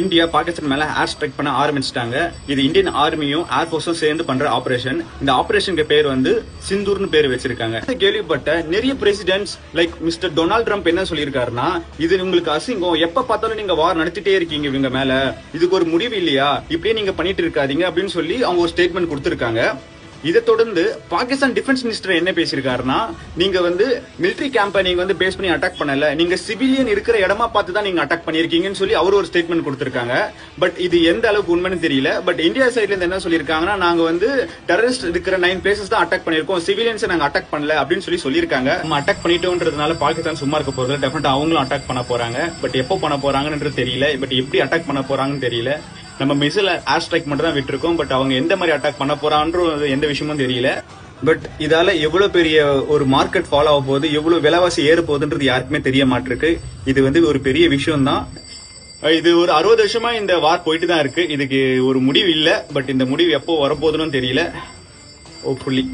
India Pakistan மேல ஏர் strike பண்ண ஆரம்பிச்சிட்டாங்க. இது இந்தியன் ஆர்மியும் ஏர்போர்ஸும் சேர்ந்து பண்ற ஆபரேஷன். இந்த ஆபரேஷனுக்கு பேர் வந்து சிந்தூர்னு பேர் வச்சிருக்காங்க. கேள்விப்பட்ட நிறைய president's like mister Donald Trump என்ன சொல்லியிருக்காருன்னா, இது உங்களுக்கு அசிங்கம், எப்ப பார்த்தாலும் நீங்க வார் நடத்திட்டே இருக்கீங்க இவங்க மேல, இதுக்கு ஒரு முடிவு இல்லையா, இப்படியே நீங்க பண்ணிட்டு இருக்காதீங்க அப்படின்னு சொல்லி அவங்க ஒரு ஸ்டேட்மெண்ட் கொடுத்திருக்காங்க. இதை தொடர்ந்து பாகிஸ்தான் டிஃபென்ஸ் மினிஸ்டர் என்ன பேசியிருக்காருன்னா, நீங்க வந்து மிலிட்டரி கேம்பை நீங்க வந்து பேஸ் பண்ணி அட்டாக் பண்ணல, நீங்க சிவிலியன் இருக்கிற இடமா பார்த்து தான் நீங்க அட்டாக் பண்ணிருக்கீங்கன்னு சொல்லி அவர் ஒரு ஸ்டேட்மெண்ட் கொடுத்திருக்காங்க. பட் இது எந்த அளவுக்கு உண்மைன்னு தெரியல. பட் இந்தியா சைட்ல இருந்து என்ன சொல்லியிருக்காங்கன்னா, நாங்க வந்து டெரரிஸ்ட் இருக்கிற 9 பிளேசஸ் தான் அட்டாக் பண்ணிருக்கோம், சிவிலியன்ஸ் நாங்க அட்டாக் பண்ணல அப்படின்னு சொல்லி சொல்லியிருக்காங்க. நம்ம அட்டாக் பண்ணிட்டோம்ன்றதுனால பாகிஸ்தான் சும்மா இருக்க போறது, டெஃபினட்டா அவங்களும் அட்டாக் பண்ண போறாங்க. பட் எப்போ பண்ண போறாங்கன்றது தெரியல. பட் எப்படி அட்டாக் பண்ண போறாங்கன்னு தெரியல. நம்ம மிசைல் ஏர் ஸ்ட்ரைக் மட்டும் தான் விட்டுருக்கோம். பட் அவங்க எந்த மாதிரி அட்டாக் பண்ண போறான்ற எந்த விஷயமும் தெரியல. பட் இதால எவ்வளவு பெரிய ஒரு மார்க்கெட் ஃபாலோ ஆக போகுது, எவ்வளவு விலைவாசி ஏற போகுதுன்றது யாருக்குமே தெரிய மாட்டிருக்கு. இது வந்து ஒரு பெரிய விஷயம் தான். இது ஒரு 60 வருஷமா இந்த வார் போயிட்டு தான் இருக்கு. இதுக்கு ஒரு முடிவு இல்ல. பட் இந்த முடிவு எப்போ வரப்போகுதுன்னு தெரியல. ஹோப்ஃபுல்லி